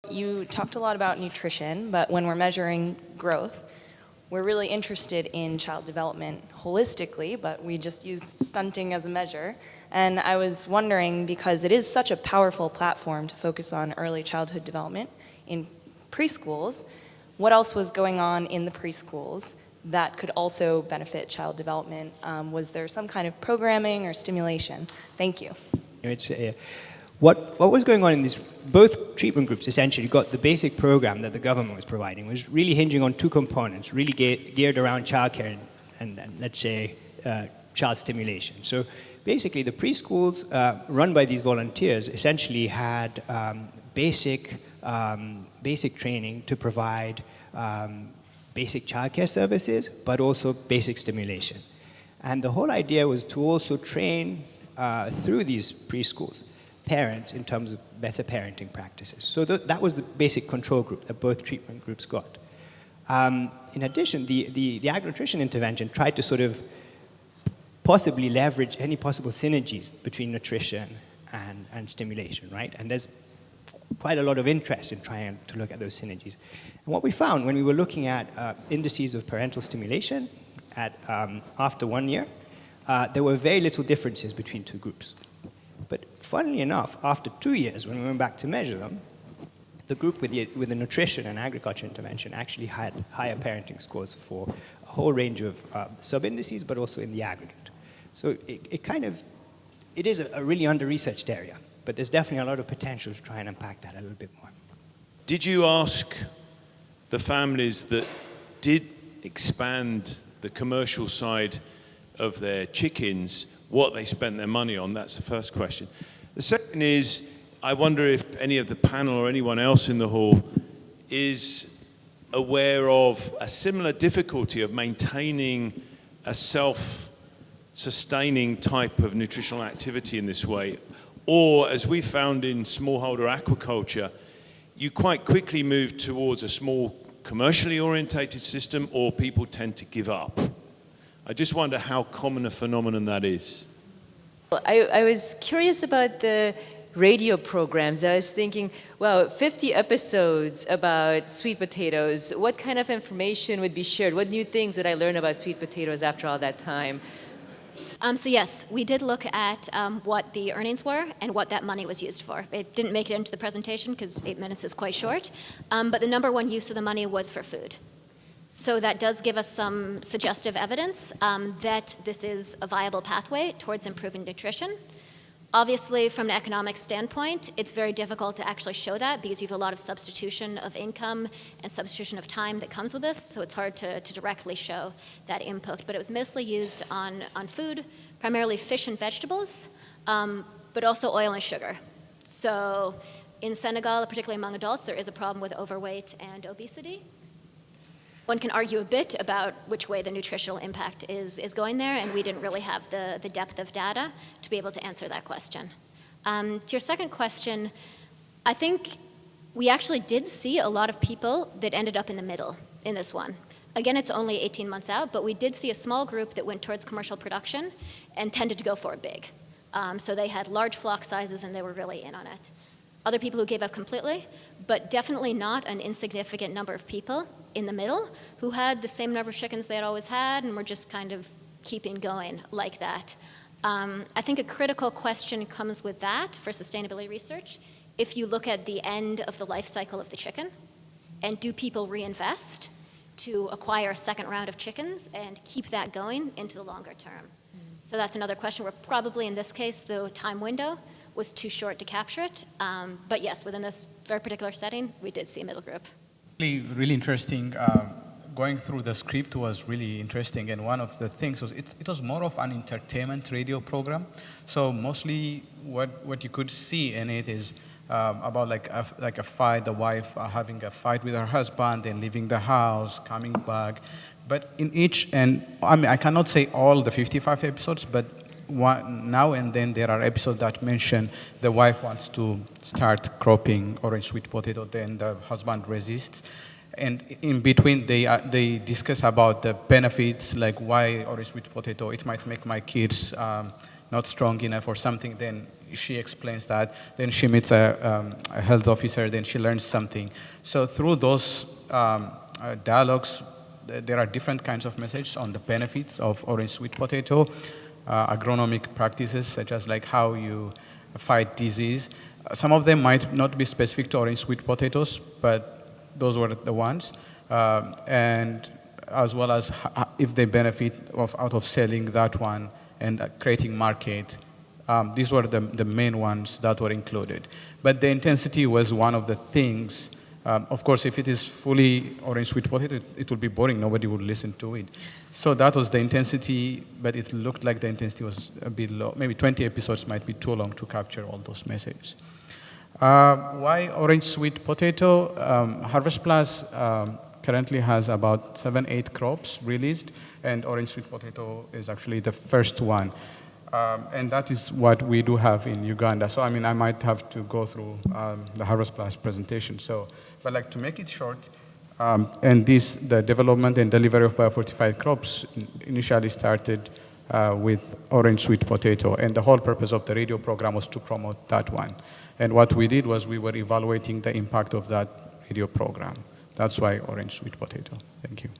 You talked a lot about nutrition, but when we're measuring growth, we're really interested in child development holistically, but we just use stunting as a measure. And I was wondering, because it is such a powerful platform to focus on early childhood development in preschools, what else was going on in the preschools that could also benefit child development? Was there some kind of programming or stimulation? Thank you. What was going on in these both treatment groups essentially got the basic program that the government was providing was really hinging on two components, really geared around childcare and let's say child stimulation. So basically the preschools run by these volunteers essentially had basic training to provide basic childcare services, but also basic stimulation. And the whole idea was to also train through these preschools parents in terms of better parenting practices. So that was the basic control group that both treatment groups got. In addition, the agri-nutrition intervention tried to sort of possibly leverage any possible synergies between nutrition and stimulation, right? And there's quite a lot of interest in trying to look at those synergies. And what we found when we were looking at indices of parental stimulation after 1 year, there were very little differences between two groups. But funnily enough, after 2 years, when we went back to measure them, the group with the nutrition and agriculture intervention actually had higher parenting scores for a whole range of sub-indices, but also in the aggregate. So it is a really under-researched area, but there's definitely a lot of potential to try and unpack that a little bit more. Did you ask the families that did expand the commercial side of their chickens what they spent their money on? That's the first question. The second is, I wonder if any of the panel or anyone else in the hall is aware of a similar difficulty of maintaining a self-sustaining type of nutritional activity in this way. Or, as we found in smallholder aquaculture, you quite quickly move towards a small commercially orientated system, or people tend to give up. I just wonder how common a phenomenon that is. I was curious about the radio programs. I was thinking, well, 50 episodes about sweet potatoes. What kind of information would be shared? What new things would I learn about sweet potatoes after all that time? So yes, we did look at what the earnings were and what that money was used for. It didn't make it into the presentation because 8 minutes is quite short, but the number one use of the money was for food. So that does give us some suggestive evidence that this is a viable pathway towards improving nutrition. Obviously, from an economic standpoint, it's very difficult to actually show that because you have a lot of substitution of income and substitution of time that comes with this, so it's hard to directly show that input. But it was mostly used on food, primarily fish and vegetables, but also oil and sugar. So in Senegal, particularly among adults, there is a problem with overweight and obesity. One can argue a bit about which way the nutritional impact is going there, and we didn't really have the depth of data to be able to answer that question. To your second question, I think we actually did see a lot of people that ended up in the middle in this one. Again, it's only 18 months out, but we did see a small group that went towards commercial production and tended to go for it big. So they had large flock sizes and they were really in on it. Other people who gave up completely, but definitely not an insignificant number of people in the middle who had the same number of chickens they had always had and were just kind of keeping going like that. I think a critical question comes with that for sustainability research. If you look at the end of the life cycle of the chicken, and do people reinvest to acquire a second round of chickens and keep that going into the longer term? So that's another question where probably in this case the time window was too short to capture it. But yes, within this very particular setting, we did see a middle group. Really interesting. Going through the script was really interesting, and one of the things was it was more of an entertainment radio program. So mostly what you could see in it is about like a fight, the wife having a fight with her husband, then leaving the house, coming back. But in each, and I mean I cannot say all the 55 episodes, but now and then there are episodes that mention the wife wants to start cropping orange sweet potato, then the husband resists. And in between, they discuss about the benefits, like why orange sweet potato, it might make my kids not strong enough or something. Then she explains that. Then she meets a health officer. Then she learns something. So through those dialogues, there are different kinds of messages on the benefits of orange sweet potato, agronomic practices such as like how you fight disease. Some of them might not be specific to orange sweet potatoes, but those were the ones. And as well as if they benefit out of selling that one and creating market. These were the main ones that were included. But the intensity was one of the things. Of course, if it is fully orange sweet potato, it would be boring. Nobody would listen to it. So that was the intensity, but it looked like the intensity was a bit low. Maybe 20 episodes might be too long to capture all those messages. Why orange sweet potato? Harvest Plus currently has about 7-8 crops released, and orange sweet potato is actually the first one. And that is what we do have in Uganda. So, I mean, I might have to go through the Harvest Plus presentation. So, but like to make it short, and the development and delivery of biofortified crops initially started with orange sweet potato. And the whole purpose of the radio program was to promote that one. And what we did was we were evaluating the impact of that radio program. That's why orange sweet potato. Thank you.